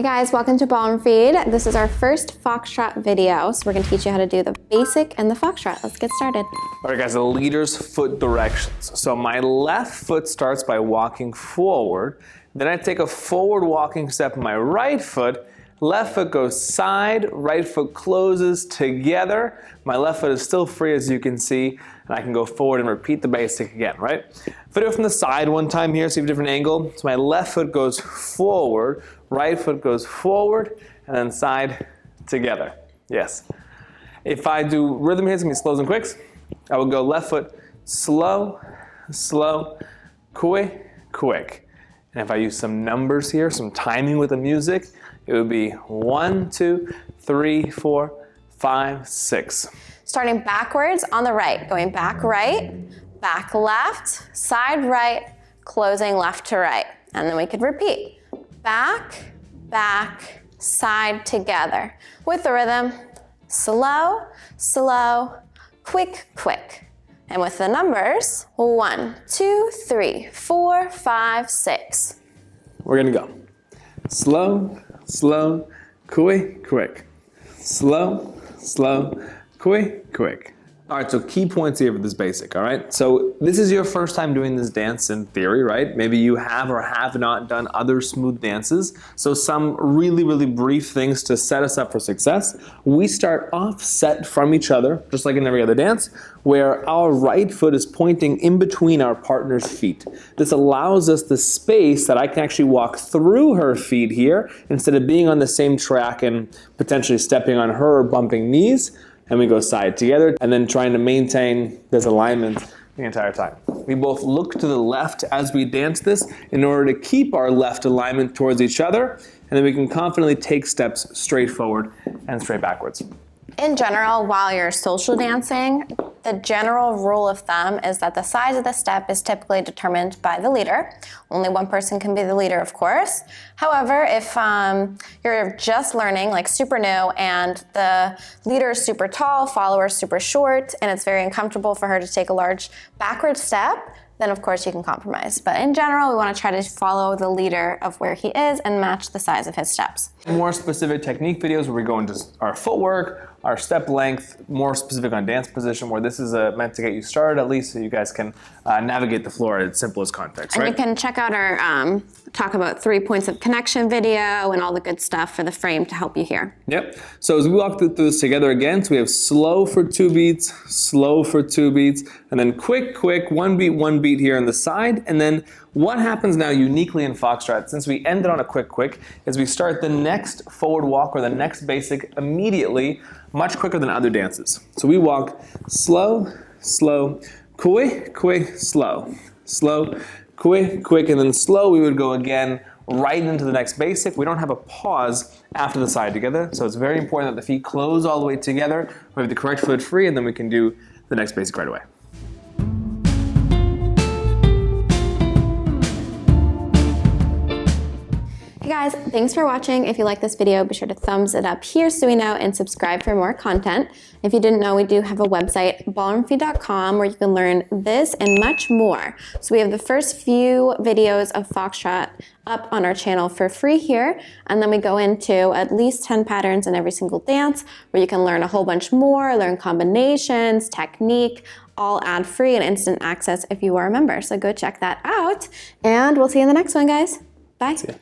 guys, welcome to Ballroom Feed. This is our first Foxtrot video, so we're gonna teach you how to do the basic and the Foxtrot. Let's get started. All right guys, the leader's foot directions. So my left foot starts by walking forward, then I take a forward walking step in my right foot, left foot goes side, right foot closes together. My left foot is still free as you can see, and I can go forward and repeat the basic again, right? If I do it from the side one time here, so you have a different angle. So my left foot goes forward, right foot goes forward, and then side together. Yes. If I do rhythm here, it's gonna be slows and quicks. I will go left foot, slow, slow, quick, quick. And if I use some numbers here, some timing with the music, it would be 1, 2, 3, 4, 5, 6. Starting backwards on the right, going back right, back left, side right, closing left to right. And then we could repeat. Back, back, side together. With the rhythm, slow, slow, quick, quick. And with the numbers, 1, 2, 3, 4, 5, 6. We're gonna go. Slow, slow, quick, quick. Slow, slow, quick, quick. All right, so key points here for this basic, all right? So this is your first time doing this dance in theory, right? Maybe you have or have not done other smooth dances. So some really, really brief things to set us up for success. We start offset from each other, just like in every other dance, where our right foot is pointing in between our partner's feet. This allows us the space that I can actually walk through her feet here instead of being on the same track and potentially stepping on her or bumping knees. And we go side together and then trying to maintain this alignment the entire time. We both look to the left as we dance this in order to keep our left alignment towards each other, and then we can confidently take steps straight forward and straight backwards. In general, while you're social dancing, the general rule of thumb is that the size of the step is typically determined by the leader. Only one person can be the leader, of course. However, if you're just learning, like super new, and the leader is super tall, follower is super short, and it's very uncomfortable for her to take a large backward step, then of course you can compromise. But in general, we want to try to follow the leader of where he is and match the size of his steps. More specific technique videos where we go into our footwork, our step length, more specific on dance position, where this is meant to get you started at least so you guys can navigate the floor at its simplest context, right? And you can check out our talk about 3 points of connection video and all the good stuff for the frame to help you here. Yep. So as we walk through this together again, so we have slow for 2 beats, slow for 2 beats, and then quick, quick, 1 beat here on the side. And then what happens now uniquely in Foxtrot, since we ended on a quick, quick, is we start the next forward walk or the next basic immediately, much quicker than other dances. So we walk slow, slow, quick, quick, slow, slow, quick, quick, and then slow we would go again right into the next basic. We don't have a pause after the side together, so it's very important that the feet close all the way together. We have the correct foot free, and then we can do the next basic right away. Hey guys, thanks for watching. If you like this video, be sure to thumbs it up here so we know, and subscribe for more content. If you didn't know, we do have a website, ballroomfeed.com, where you can learn this and much more. So we have the first few videos of Foxtrot up on our channel for free here, and then we go into at least 10 patterns in every single dance, where you can learn a whole bunch more, learn combinations, technique, all ad-free and instant access if you are a member. So go check that out, and we'll see you in the next one, guys. Bye. See ya.